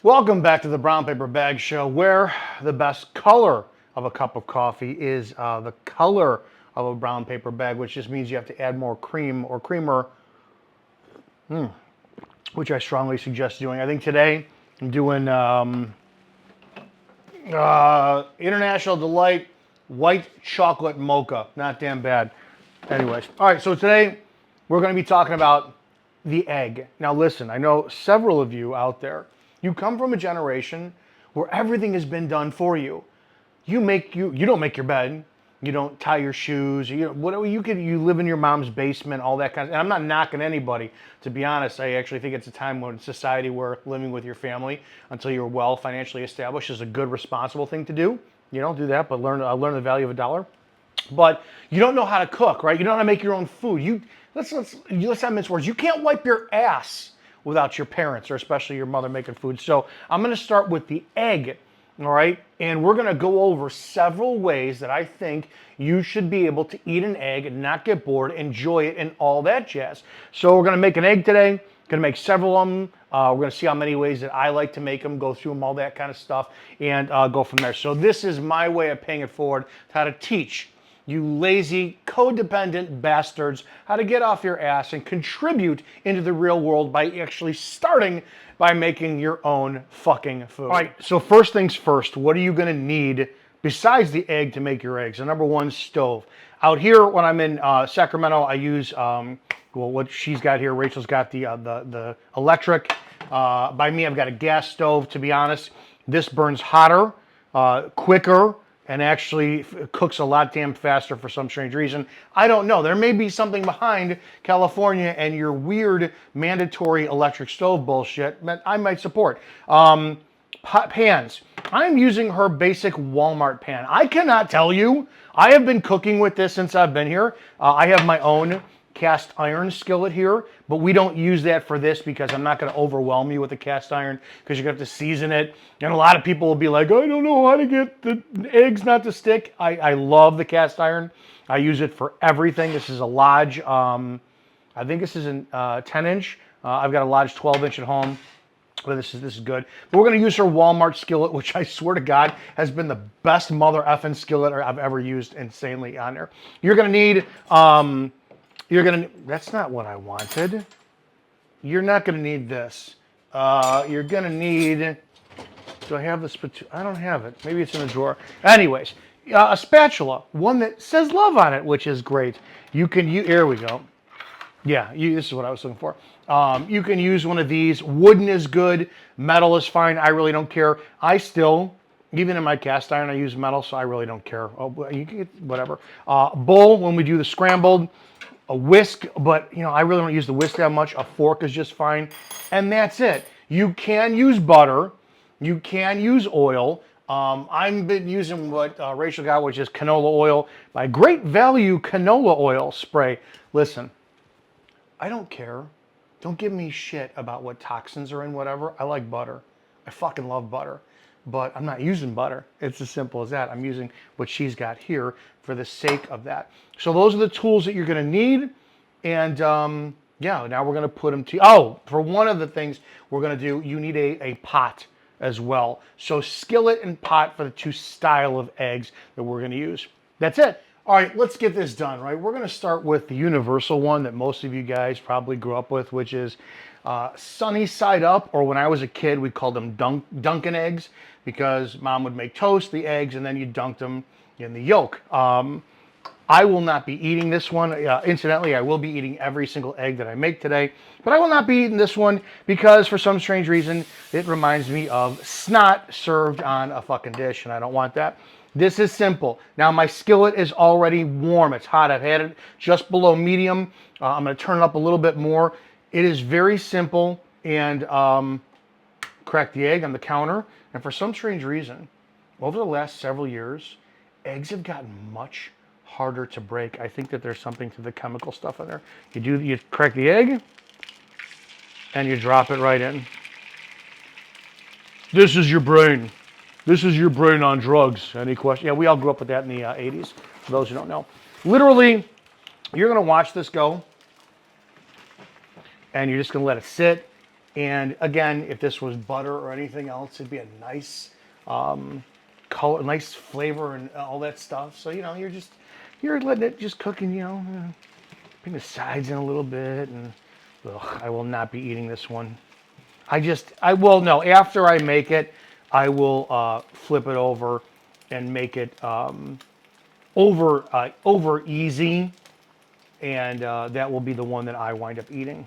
Welcome back to the Brown Paper Bag Show, where the best color of a cup of coffee is the color of a brown paper bag, which just means you have to add more cream or creamer, which I strongly suggest doing. I think today I'm doing International Delight White Chocolate Mocha. Not damn bad. Anyways, all right, so today we're going to be talking about the egg. Now listen, I know several of you out there, you come from a generation where everything has been done for you. You don't make your bed, you don't tie your shoes, whatever you live in your mom's basement, all that kind of. And I'm not knocking anybody. To be honest, I actually think it's a time when society where living with your family until you're well financially established is a good, responsible thing to do. You don't do that, but learn the value of a dollar. But you don't know how to cook, right? You don't know how to make your own food. Let's have mince words. You can't wipe your ass without your parents or especially your mother making food. So I'm going to start with the egg, all right? And we're going to go over several ways that I think you should be able to eat an egg and not get bored, enjoy it, and all that jazz. So we're going to make an egg today. Going to make several of them. We're going to see how many ways that I like to make them, go through them, all that kind of stuff, and go from there. So this is my way of paying it forward, how to teach you lazy, codependent bastards how to get off your ass and contribute into the real world by actually starting by making your own fucking food. All right, so first things first, what are you gonna need besides the egg to make your eggs? So number one, stove. Out here, when I'm in Sacramento, I use, what she's got here, Rachel's got the electric. By me, I've got a gas stove, to be honest. This burns hotter, quicker, and actually cooks a lot damn faster for some strange reason. I don't know. There may be something behind California and your weird mandatory electric stove bullshit that I might support. Pans. I'm using her basic Walmart pan. I cannot tell you. I have been cooking with this since I've been here. I have my own cast iron skillet here, but we don't use that for this because I'm not going to overwhelm you with the cast iron because you're going to have to season it. And a lot of people will be like, I don't know how to get the eggs not to stick. I love the cast iron. I use it for everything. This is a Lodge, I think this is a 10 inch. I've got a Lodge 12 inch at home. But this is good. But we're going to use her Walmart skillet, which I swear to God has been the best mother effing skillet I've ever used, insanely on there. You're going to need, that's not what I wanted. You're not going to need this. You're going to need, do I have the spatula? I don't have it. Maybe it's in the drawer. Anyways, a spatula, one that says love on it, which is great. Here we go. Yeah, this is what I was looking for. You can use one of these. Wooden is good. Metal is fine. I really don't care. Even in my cast iron, I use metal, so I really don't care. Oh, you can get whatever. Bowl, when we do the scrambled. A whisk, but I really don't use the whisk that much. A fork is just fine. And that's it. You can use butter. You can use oil. I've been using what Rachel got, which is canola oil. My Great Value canola oil spray. Listen, I don't care. Don't give me shit about what toxins are in whatever. I like butter. I fucking love butter. But I'm not using butter. It's as simple as that. I'm using what she's got here for the sake of that. So those are the tools that you're going to need. And yeah, now we're going to put them to, for one of the things we're going to do, you need a pot as well. So skillet and pot for the two style of eggs that we're going to use. That's it. All right, let's get this done, right? We're going to start with the universal one that most of you guys probably grew up with, which is sunny side up, or when I was a kid, we called them Dunkin' eggs because mom would make toast, the eggs, and then you dunked them in the yolk. I will not be eating this one. Incidentally, I will be eating every single egg that I make today, but I will not be eating this one because for some strange reason, it reminds me of snot served on a fucking dish, and I don't want that. This is simple. Now my skillet is already warm. It's hot. I've had it just below medium. I'm going to turn it up a little bit more. It is very simple, and crack the egg on the counter. And for some strange reason, over the last several years, eggs have gotten much harder to break. I think that there's something to the chemical stuff in there. You crack the egg, and you drop it right in. This is your brain. This is your brain on drugs. Any question? Yeah, we all grew up with that in the 80s, for those who don't know. Literally, you're going to watch this go, and you're just going to let it sit, And again, if this was butter or anything else, it'd be a nice color, nice flavor and all that stuff. So, you're letting it just cooking, bring the sides in a little bit. And ugh, I will not be eating this one. I will, no, after I make it, I will flip it over and make it over easy. And that will be the one that I wind up eating.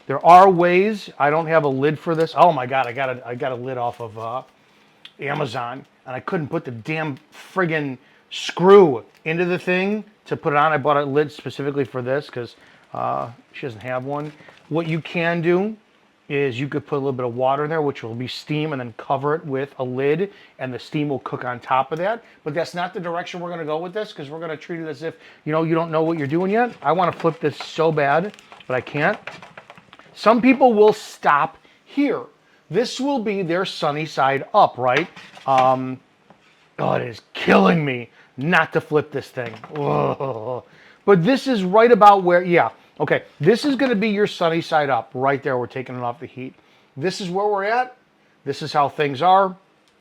There are ways. I don't have a lid for this. Oh my God, I got a lid off of Amazon, and I couldn't put the damn friggin' screw into the thing to put it on. I bought a lid specifically for this because she doesn't have one. What you can do is you could put a little bit of water in there, which will be steam, and then cover it with a lid, and the steam will cook on top of that. But that's not the direction we're going to go with this, because we're going to treat it as if, you don't know what you're doing yet. I want to flip this so bad, but I can't. Some people will stop here. This will be their sunny side up, right? Oh, it is killing me not to flip this thing. Ugh. But this is right about where, yeah. Okay, this is going to be your sunny side up right there. We're taking it off the heat. This is where we're at. This is how things are.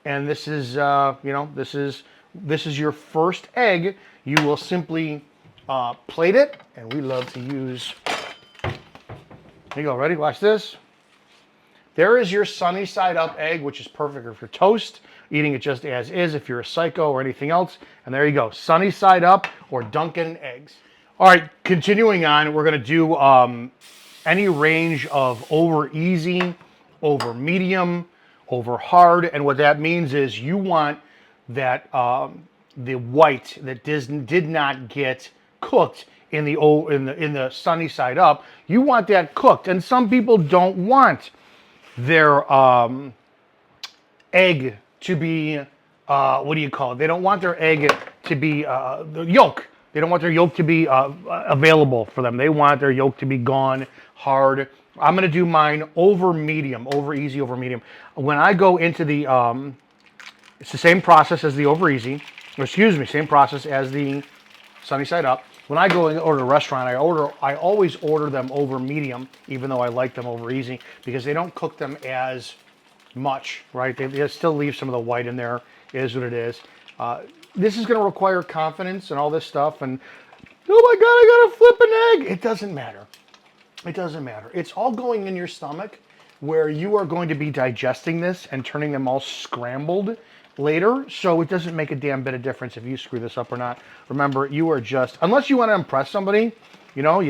And this is, this is your first egg. You will simply plate it. And we love to use, here you go, ready? Watch this. There is your sunny side up egg, which is perfect if you're toast, eating it just as is, if you're a psycho or anything else. And there you go, sunny side up or Dunkin' eggs. All right, continuing on, we're going to do any range of over easy, over medium, over hard. And what that means is you want that the white that did not get cooked in the sunny side up, you want that cooked. And some people don't want their egg to be, what do you call it? They don't want their egg to be the yolk. They don't want their yolk to be available for them. They want their yolk to be gone, hard. I'm going to do mine over medium, over easy, over medium. When I go into the, it's the same process as the over easy, or excuse me, same process as the sunny side up. When I go and order a restaurant, I always order them over medium, even though I like them over easy, because they don't cook them as much, right? They still leave some of the white in there. It is what it is. This is going to require confidence and all this stuff. And, oh my God, I got to flip an egg. It doesn't matter. It doesn't matter. It's all going in your stomach where you are going to be digesting this and turning them all scrambled later. So it doesn't make a damn bit of difference if you screw this up or not. Remember, you are just, unless you want to impress somebody, you're all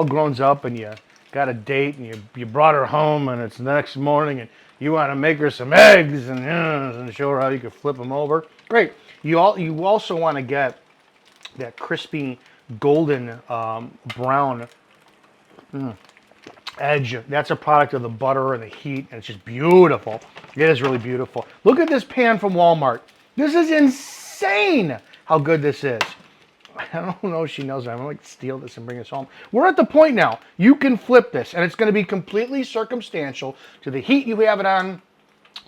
grown up and you got a date and you brought her home and it's the next morning and you want to make her some eggs and show her how you can flip them over. Great. You also want to get that crispy golden brown edge. That's a product of the butter and the heat, and it's just beautiful. It is really beautiful. Look at this pan from Walmart. This is insane how good this is. I don't know if she knows that. I'm going to steal this and bring this home. We're at the point now. You can flip this, and it's going to be completely circumstantial to the heat you have it on,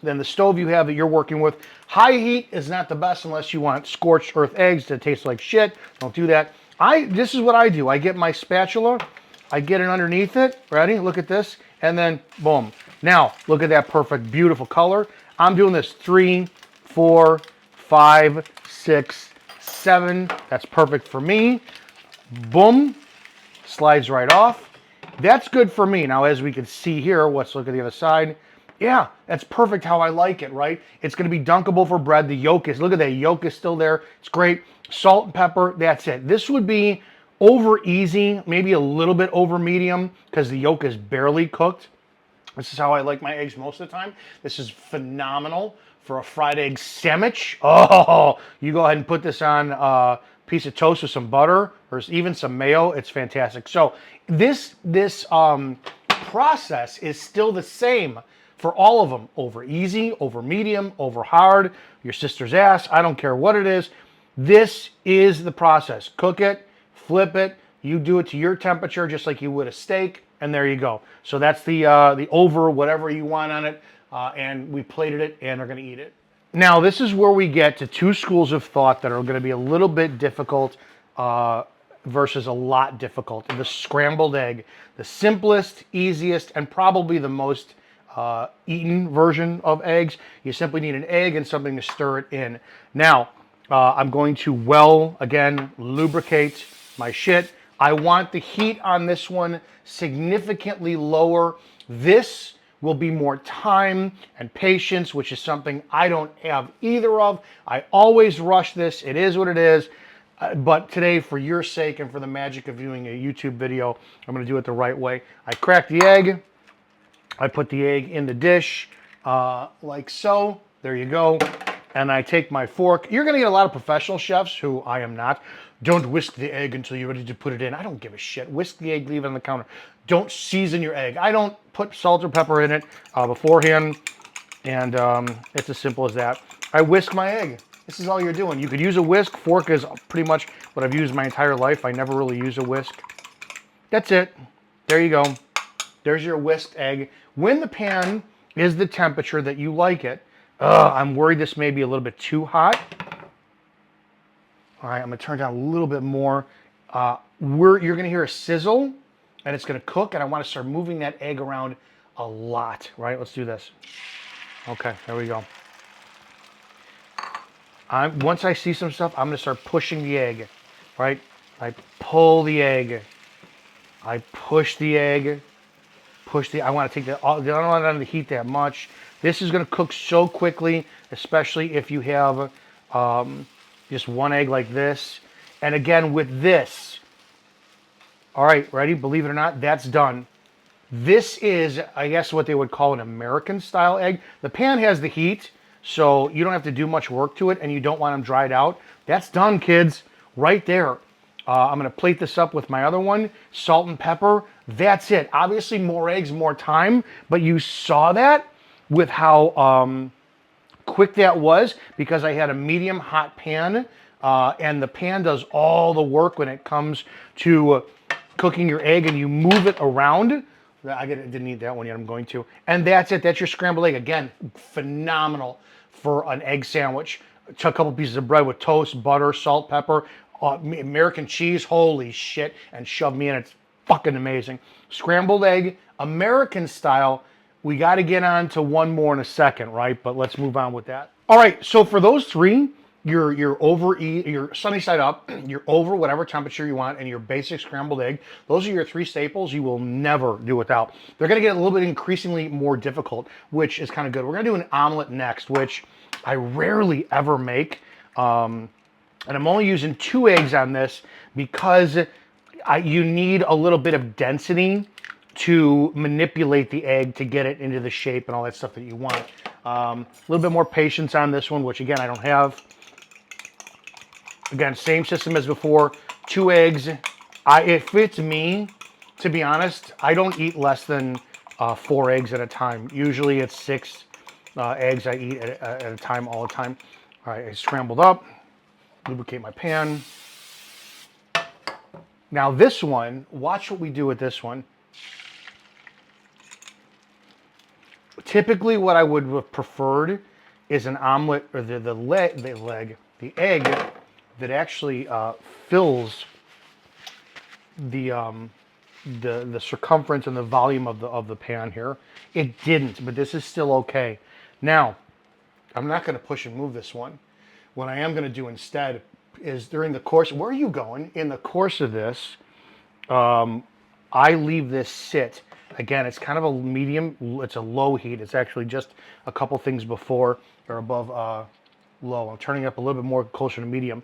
then the stove you have that you're working with. High heat is not the best unless you want scorched earth eggs that taste like shit. Don't do that. This is what I do. I get my spatula. I get it underneath it. Ready? Look at this. And then, boom. Now, look at that perfect, beautiful color. I'm doing this 3, 4, 5, 6, 7. That's perfect for me. Boom. Slides right off. That's good for me. Now, as we can see here, let's look at the other side. Yeah, that's perfect how I like it, right? It's going to be dunkable for bread. The yolk is, look at that, yolk is still there. It's great. Salt and pepper, that's it. This would be over easy, maybe a little bit over medium because the yolk is barely cooked. This is how I like my eggs most of the time. This is phenomenal for a fried egg sandwich. Oh, you go ahead and put this on a piece of toast with some butter or even some mayo. It's fantastic. So this process is still the same for all of them. Over easy, over medium, over hard, your sister's ass. I don't care what it is. This is the process. Cook it, flip it. You do it to your temperature just like you would a steak. And there you go. So that's the over whatever you want on it. And we plated it and are going to eat it. Now, this is where we get to two schools of thought that are going to be a little bit difficult versus a lot difficult. The scrambled egg, the simplest, easiest, and probably the most eaten version of eggs. You simply need an egg and something to stir it in. Now, I'm going to again, lubricate my shit. I want the heat on this one significantly lower. This will be more time and patience, which is something I don't have either of. I always rush this. It is what it is. But today, for your sake and for the magic of viewing a YouTube video, I'm going to do it the right way. I crack the egg. I put the egg in the dish like so. There you go. And I take my fork. You're going to get a lot of professional chefs, who I am not. Don't whisk the egg until you're ready to put it in. I don't give a shit. Whisk the egg, leave it on the counter. Don't season your egg. I don't put salt or pepper in it beforehand. And it's as simple as that. I whisk my egg. This is all you're doing. You could use a whisk. Fork is pretty much what I've used my entire life. I never really use a whisk. That's it. There you go. There's your whisked egg. When the pan is the temperature that you like it, I'm worried this may be a little bit too hot. All right, I'm gonna turn down a little bit more. You're gonna hear a sizzle, and it's gonna cook, and I wanna start moving that egg around a lot, right? Let's do this. Okay, there we go. Once I see some stuff, I'm gonna start pushing the egg, right? I pull the egg. I push the egg. I want to take I don't want it to heat that much. This is going to cook so quickly, especially if you have just one egg like this. And again, with this, all right, ready? Believe it or not, that's done. This is, I guess, what they would call an American style egg. The pan has the heat, so you don't have to do much work to it, and you don't want them dried out. That's done, kids, right there. I'm going to plate this up with my other one, salt and pepper. That's it. Obviously, more eggs, more time, but you saw that with how quick that was, because I had a medium hot pan, and the pan does all the work when it comes to cooking your egg, and you move it around. I didn't eat that one yet. I'm going to. And that's it. That's your scrambled egg. Again, phenomenal for an egg sandwich. Took a couple pieces of bread with toast, butter, salt, pepper, American cheese, holy shit, and shove me in. It's fucking amazing. Scrambled egg, American style. We got to get on to one more in a second, right? But let's move on with that. All right, so for those three, you're sunny side up, you're over whatever temperature you want, and your basic scrambled egg. Those are your three staples you will never do without. They're going to get a little bit increasingly more difficult, which is kind of good. We're going to do an omelet next, which I rarely ever make. And I'm only using 2 eggs on this because you need a little bit of density to manipulate the egg to get it into the shape and all that stuff that you want. A little bit more patience on this one, which again, I don't have. Again, same system as before, 2 eggs. It fits me, to be honest. I don't eat less than 4 eggs at a time. Usually it's 6 eggs I eat at a time, all the time. All right, I scrambled up. Lubricate my pan. Now this one, watch what we do with this one. Typically what I would have preferred is an omelet, or the egg that actually fills the circumference and the volume of the pan here. It didn't, but this is still okay. Now, I'm not going to push and move this one. What I am going to do instead is during the course, where are you going? In the course of this, I leave this sit. Again, it's kind of a medium, it's a low heat. It's actually just a couple things before or above low. I'm turning it up a little bit more closer to medium.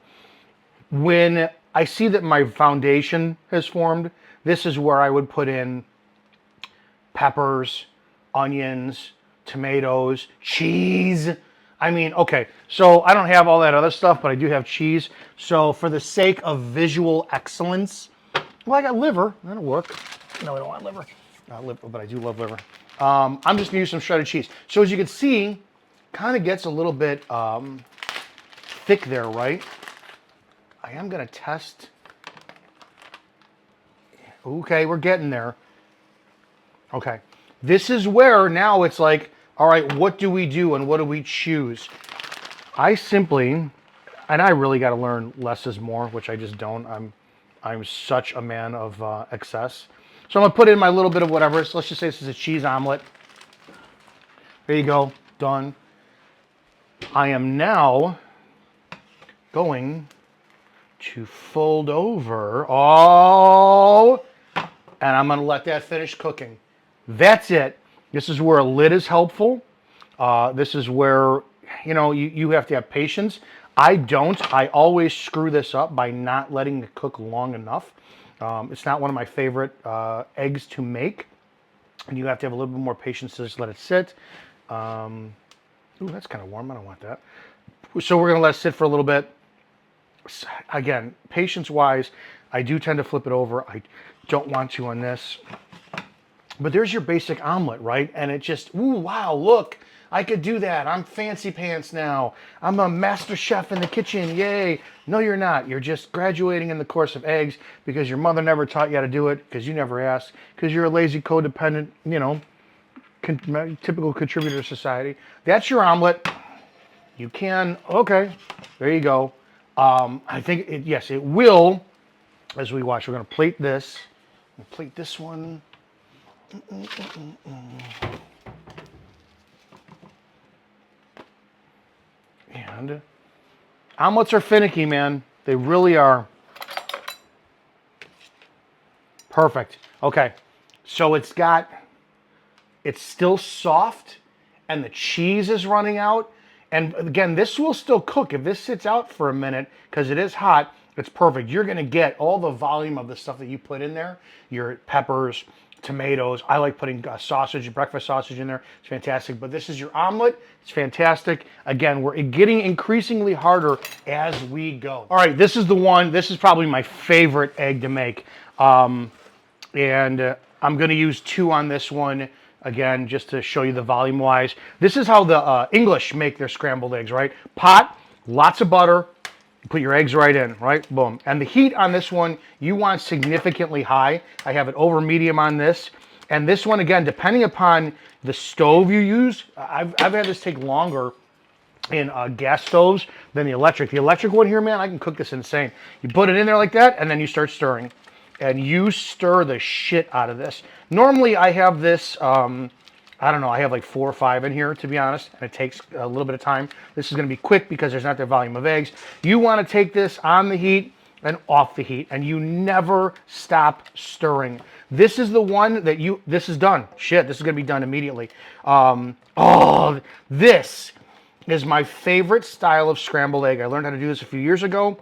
When I see that my foundation has formed, this is where I would put in peppers, onions, tomatoes, cheese. I mean, okay, so I don't have all that other stuff, but I do have cheese. So for the sake of visual excellence, well, I got liver. That'll work. No, I don't want liver. But I do love liver. I'm just gonna use some shredded cheese. So as you can see, kind of gets a little bit thick there, right? I am gonna test. Okay, we're getting there. Okay, this is where now it's like, all right, what do we do and what do we choose? I simply, and I really got to learn less is more, which I just don't. I'm such a man of excess. So I'm going to put in my little bit of whatever. So let's just say this is a cheese omelet. There you go. Done. I am now going to fold over. Oh, and I'm going to let that finish cooking. That's it. This is where a lid is helpful. This is where, you have to have patience. I don't. I always screw this up by not letting it cook long enough. It's not one of my favorite eggs to make. And you have to have a little bit more patience to just let it sit. Ooh, that's kind of warm. I don't want that. So we're going to let it sit for a little bit. Again, patience-wise, I do tend to flip it over. I don't want to on this. But there's your basic omelet, right? And it just, ooh, wow, look, I could do that. I'm fancy pants now. I'm a master chef in the kitchen, yay. No, you're not. You're just graduating in the course of eggs because your mother never taught you how to do it, because you never asked, because you're a lazy, codependent, typical contributor to society. That's your omelet. You can, okay, there you go. I think, yes, it will, as we watch. We're going to plate this. Plate this one. And omelets are finicky, man. They really are. Perfect. Okay, so it's still soft, and the cheese is running out. And again, this will still cook. If this sits out for a minute, because it is hot, it's perfect. You're going to get all the volume of the stuff that you put in there, your peppers, tomatoes. I like putting sausage, breakfast sausage in there. It's fantastic. But this is your omelet. It's fantastic. Again, we're getting increasingly harder as we go. All right, this is the one. This is probably my favorite egg to make. I'm going to use 2 on this one. Again, just to show you the volume-wise. This is how the English make their scrambled eggs, right? Pot, lots of butter, you put your eggs right in, right? Boom. And the heat on this one, you want significantly high. I have it over medium on this. And this one, again, depending upon the stove you use, I've had this take longer in gas stoves than the electric. The electric one here, man, I can cook this insane. You put it in there like that, and then you start stirring. And you stir the shit out of this. Normally I have this, I don't know, I have like 4 or 5 in here, to be honest, and it takes a little bit of time. This is going to be quick because there's not the volume of eggs. You want to take this on the heat and off the heat, and you never stop stirring. This is the one that this is done. Shit, this is going to be done immediately. This is my favorite style of scrambled egg. I learned how to do this a few years ago,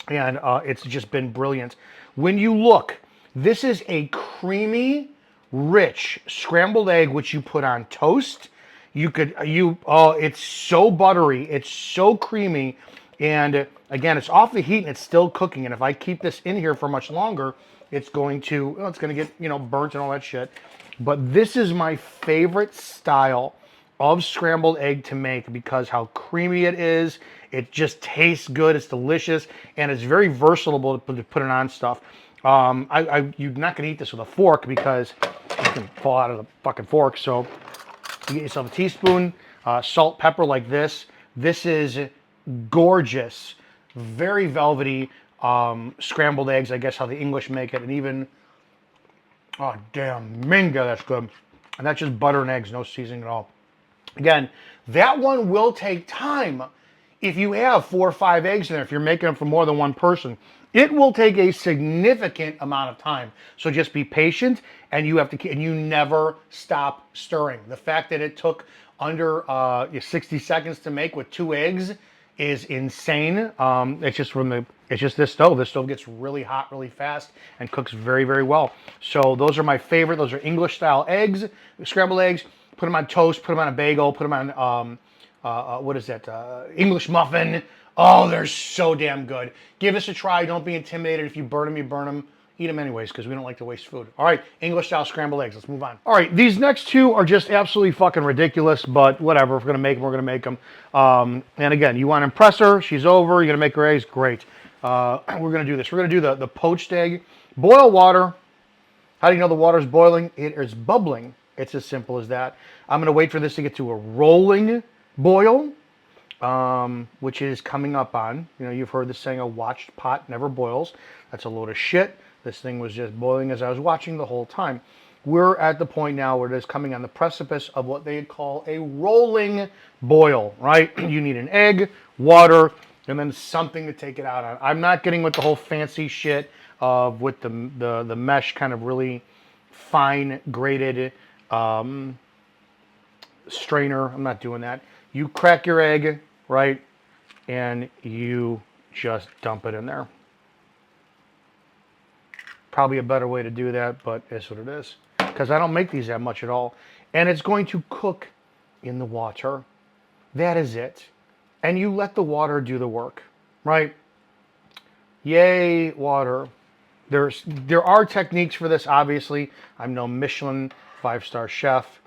and it's just been brilliant. When you look, this is a creamy, rich scrambled egg which you put on toast. It's so buttery, it's so creamy, and again, it's off the heat and it's still cooking. And if I keep this in here for much longer, it's going to get burnt and all that shit. But this is my favorite style of scrambled egg to make because how creamy it is. It just tastes good. It's delicious, and it's very versatile to put it on stuff. You're not going to eat this with a fork because it can fall out of the fucking fork. So you get yourself a teaspoon, salt, pepper like this. This is gorgeous, very velvety scrambled eggs. I guess how the English make it, and even oh damn, minga, that's good. And that's just butter and eggs, no seasoning at all. Again, that one will take time. If you have 4 or 5 eggs in there, if you're making them for more than one person, it will take a significant amount of time. So just be patient, and you never stop stirring. The fact that it took under 60 seconds to make with 2 eggs is insane. It's just this stove. This stove gets really hot really fast and cooks very, very well. So those are my favorite. Those are English style eggs, scrambled eggs. Put them on toast, put them on a bagel, put them on, English muffin. Oh, they're so damn good. Give us a try. Don't be intimidated. If you burn them, you burn them. Eat them anyways because we don't like to waste food. All right, English style scrambled eggs. Let's move on. All right, these next 2 are just absolutely fucking ridiculous, but whatever. If we're going to make them, we're going to make them. And again, you want to impress her. She's over. You're going to make her eggs. Great. We're going to do this. We're going to do the poached egg. Boil water. How do you know the water's boiling? It is bubbling. It's as simple as that. I'm going to wait for this to get to a rolling boil. which is coming up on. You've heard the saying, a watched pot never boils. That's a load of shit. This thing was just boiling as I was watching the whole time. We're at the point now where it is coming on the precipice of what they call a rolling boil, right? You need an egg, water, and then something to take it out on. I'm not getting with the whole fancy shit of with the mesh kind of really fine grated strainer. I'm not doing that. You crack your egg, right? And you just dump it in there. Probably a better way to do that, but it's what it is. Because I don't make these that much at all. And it's going to cook in the water. That is it. And you let the water do the work, right? Yay, water. There are techniques for this, obviously. I'm no Michelin 5-star chef.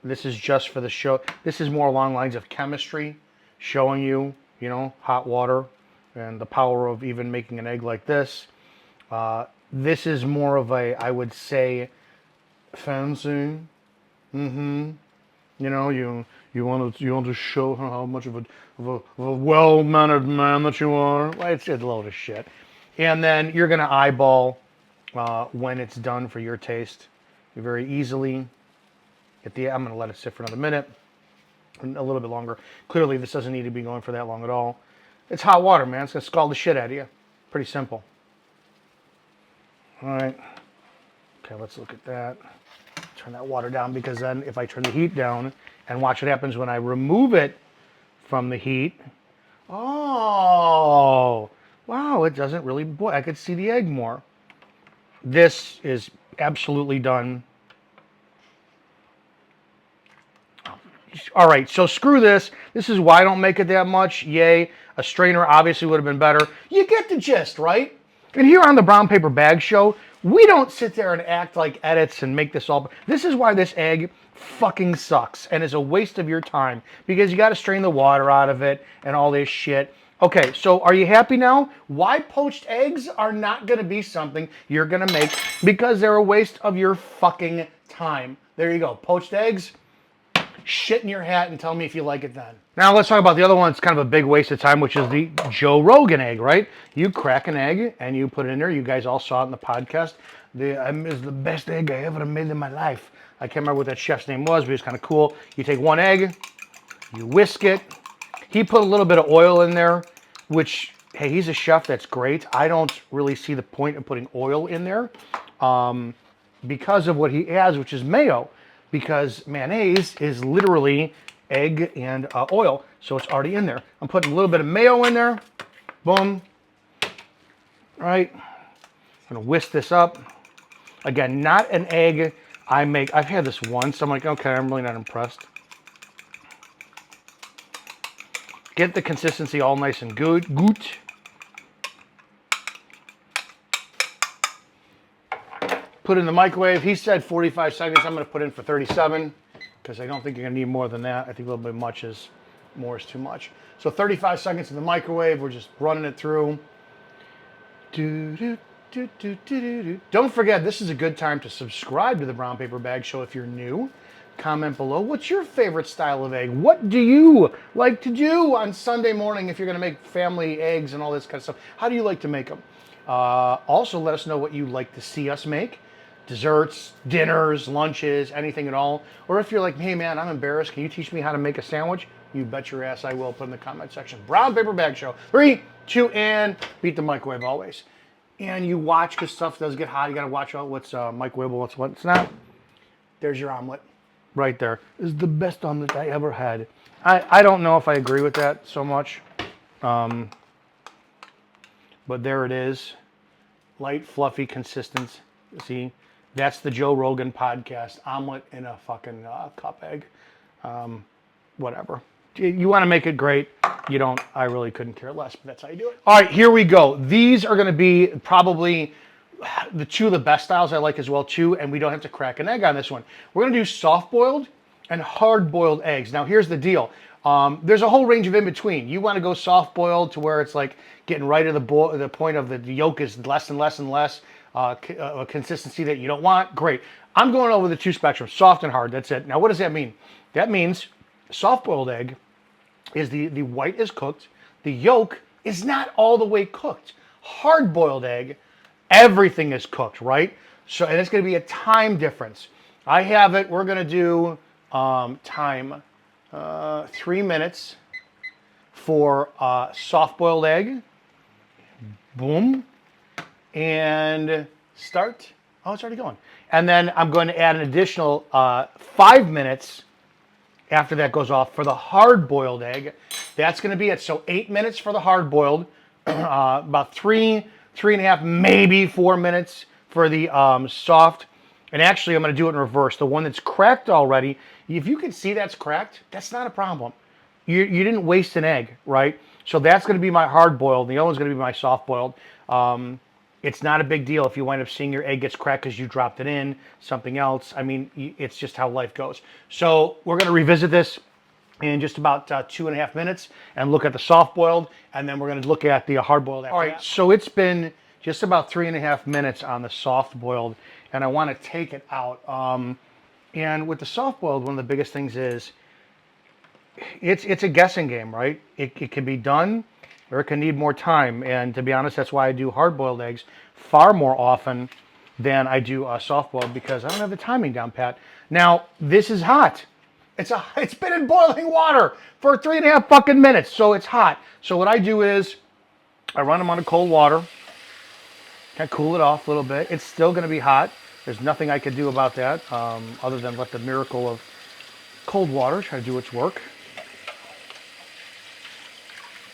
This is just for the show. This is more along lines of chemistry, showing you, hot water and the power of even making an egg like this. This is more of a, I would say, fancy. You want to show her how much of a well-mannered man that you are. Well, it's a load of shit. And then you're gonna eyeball when it's done for your taste. You very easily I'm gonna let it sit for another minute, a little bit longer. Clearly, this doesn't need to be going for that long at all. It's hot water, man. It's gonna scald the shit out of you. Pretty simple. All right. Okay, let's look at that. Turn that water down, because then if I turn the heat down and watch what happens when I remove it from the heat. Oh, wow, it doesn't really boil. I could see the egg more. This is absolutely done. All right, so screw this. This is why I don't make it that much. Yay. A strainer obviously would have been better. You get the gist, right? And here on the Brown Paper Bag Show, we don't sit there and act like edits and make this all. This is why this egg fucking sucks and is a waste of your time, because you got to strain the water out of it and all this shit. Okay, so are you happy now? Why poached eggs are not going to be something you're going to make, because they're a waste of your fucking time. There you go. Poached eggs. Shit in your hat and tell me if you like it then. Now let's talk about the other one. It's kind of a big waste of time, which is the Joe Rogan egg, right? You crack an egg and you put it in there. You guys all saw it in the podcast. It's the best egg I ever made in my life. I can't remember what that chef's name was, but it's kind of cool. You take one egg, you whisk it. He put a little bit of oil in there, which, hey, he's a chef. That's great. I don't really see the point of putting oil in there because of what he has, which is mayo. Because mayonnaise is literally egg and oil, so it's already in there. I'm putting a little bit of mayo in there. Boom. All right. I'm gonna whisk this up. Again, not an egg I make. I've had this once. I'm like, okay, I'm really not impressed. Get the consistency all nice and good. Put it in the microwave. He said 45 seconds. I'm going to put in for 37 because I don't think you're going to need more than that. I think a little bit much is more is too much. So 35 seconds in the microwave. We're just running it through. Don't forget, this is a good time to subscribe to the Brown Paper Bag Show if you're new. Comment below. What's your favorite style of egg? What do you like to do on Sunday morning if you're going to make family eggs and all this kind of stuff? How do you like to make them? Also, let us know what you like to see us make. Desserts, dinners, lunches, anything at all. Or if you're like, hey man, I'm embarrassed, can you teach me how to make a sandwich? You bet your ass I will. Put in the comment section. Brown Paper Bag Show. 3, 2, and beat the microwave always. And you watch, because stuff does get hot. You got to watch out what's microwavable, what's not. There's your omelet right there. This is the best omelet I ever had. I don't know if I agree with that so much. But there it is. Light, fluffy consistency. See? That's the Joe Rogan podcast. Omelet in a fucking cup egg. Whatever. You want to make it great. You don't. I really couldn't care less, but that's how you do it. All right, here we go. These are going to be probably the two of the best styles I like as well, too, and we don't have to crack an egg on this one. We're going to do soft-boiled and hard-boiled eggs. Now, here's the deal. There's a whole range of in-between. You want to go soft-boiled to where it's like getting right to the point of the yolk is less and less and less. A consistency that you don't want, great. I'm going over the two spectrums, soft and hard, that's it. Now, what does that mean? That means soft-boiled egg, is the white is cooked. The yolk is not all the way cooked. Hard-boiled egg, everything is cooked, right? So, and it's going to be a time difference. I have it, we're going to do time 3 minutes for soft-boiled egg. Boom. And start. Oh, it's already going. And then I'm going to add an additional 5 minutes after that goes off for the hard-boiled egg. That's going to be it. So 8 minutes for the hard-boiled, about 3.5, maybe 4 minutes for the soft. And actually, I'm going to do it in reverse. The one that's cracked already, if you can see that's cracked, that's not a problem. You didn't waste an egg, right? So that's going to be my hard-boiled. The other one's going to be my soft-boiled. It's not a big deal if you wind up seeing your egg gets cracked because you dropped it in, something else. I mean, it's just how life goes. So we're going to revisit this in just about 2.5 minutes and look at the soft-boiled, and then we're going to look at the hard-boiled after that. So it's been just about 3.5 minutes on the soft-boiled, and I want to take it out. And with the soft-boiled, one of the biggest things is it's a guessing game, right? It can be done, or it can need more time. And to be honest, that's why I do hard-boiled eggs far more often than I do soft-boiled, because I don't have the timing down pat. Now, this is hot. It's been in boiling water for 3.5 fucking minutes, so it's hot. So what I do is I run them under cold water, kind of cool it off a little bit. It's still going to be hot. There's nothing I can do about that other than let the miracle of cold water try to do its work.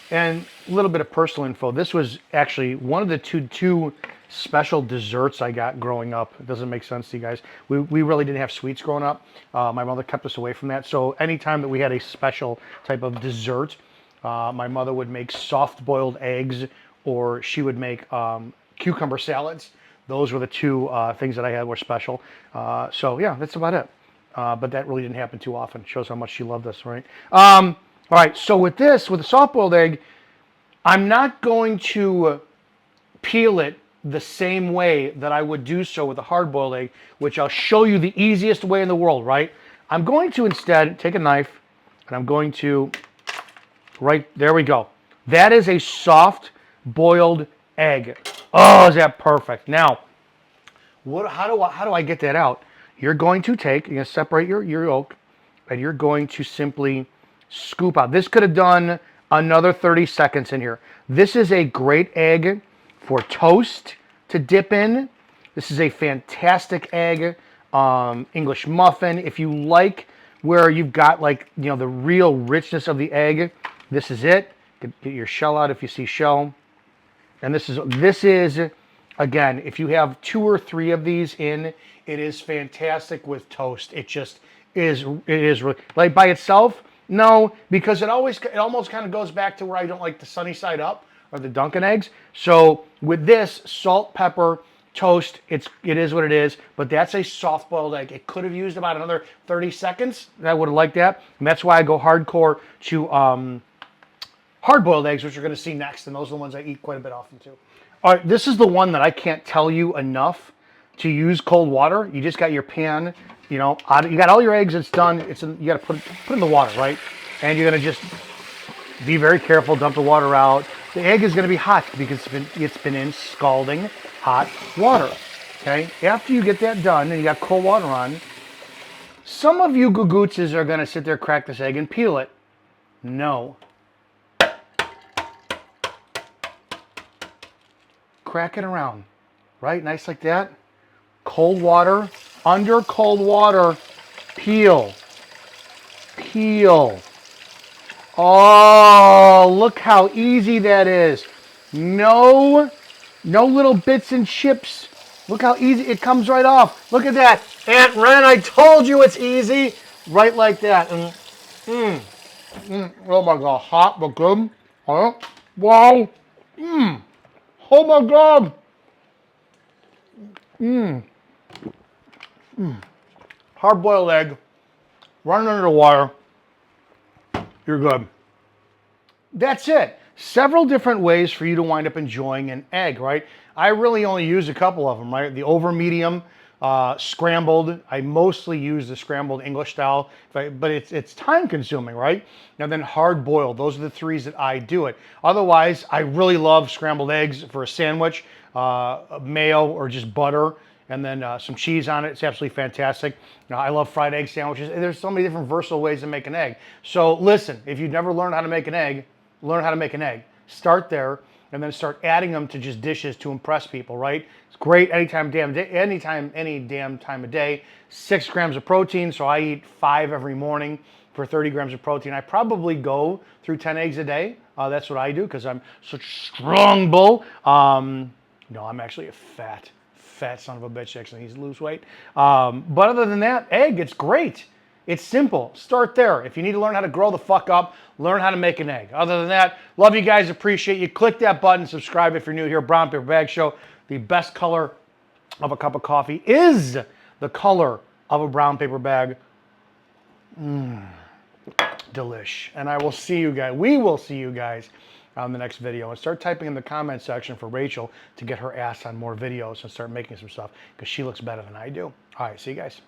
And a little bit of personal info. This was actually one of the two special desserts I got growing up. It doesn't make sense to you guys. We really didn't have sweets growing up. My mother kept us away from that. So anytime that we had a special type of dessert, my mother would make soft-boiled eggs, or she would make cucumber salads. Those were the two things that I had were special. So yeah, that's about it. But that really didn't happen too often. Shows how much she loved us, right? All right, so with the soft-boiled egg, I'm not going to peel it the same way that I would do so with a hard-boiled egg, which I'll show you the easiest way in the world, right? I'm going to instead take a knife, and I'm going to, right, there we go. That is a soft-boiled egg. Oh, is that perfect? Now, how do I get that out? You're going to separate your yolk, and you're going to simply scoop out. This could have done another 30 seconds in here. This is a great egg for toast to dip in. This is a fantastic egg, English muffin. If you like where you've got the real richness of the egg, this is it. Get your shell out if you see shell. And this is again, if you have 2 or 3 of these in, it is fantastic with toast. It just is. It is really, like by itself. No, because it almost kind of goes back to where I don't like the sunny side up or the Dunkin' eggs. So with this, salt, pepper, toast, it is what it is. But that's a soft-boiled egg. It could have used about another 30 seconds. I would have liked that. And that's why I go hardcore to hard-boiled eggs, which you're going to see next. And those are the ones I eat quite a bit often too. All right, this is the one that I can't tell you enough to use cold water. You just got your pan. You got all your eggs. It's done. You got to put in the water, right? And you're gonna just be very careful. Dump the water out. The egg is gonna be hot because it's been in scalding hot water. Okay. After you get that done and you got cold water on, some of you gugutzes are gonna sit there, crack this egg, and peel it. No. Crack it around, right? Nice like that. Cold water. Under cold water, peel. Oh, look how easy that is. No little bits and chips. Look how easy it comes right off. Look at that. Aunt Ren, I told you it's easy. Right like that. Oh my God, hot but good. Oh, wow. Oh my God. Hard-boiled egg, run under the water, you're good. That's it. Several different ways for you to wind up enjoying an egg, right? I really only use a couple of them, right? The over medium, Scrambled, I mostly use the scrambled English style, but it's time consuming, right? And then hard boiled, those are the threes that I do it. Otherwise, I really love scrambled eggs for a sandwich, mayo or just butter, and then some cheese on it. It's absolutely fantastic. Now, I love fried egg sandwiches. There's so many different versatile ways to make an egg. So listen, if you've never learned how to make an egg, learn how to make an egg. Start there and then start adding them to just dishes to impress people, right? It's great anytime, any damn time of day. 6 grams of protein, so I eat 5 every morning for 30 grams of protein. I probably go through 10 eggs a day. That's what I do because I'm such a strong bull. No, I'm actually a fat son of a bitch. Actually, needs to lose weight. But other than that, egg, it's great. It's simple. Start there. If you need to learn how to grow the fuck up, learn how to make an egg. Other than that, love you guys, appreciate you. Click that button, subscribe if you're new here. Brown Paper Bag Show. The best color of a cup of coffee is the color of a brown paper bag. Delish. And I will see you guys. We will see you guys on the next video. And start typing in the comment section for Rachel to get her ass on more videos and start making some stuff because she looks better than I do. All right, see you guys.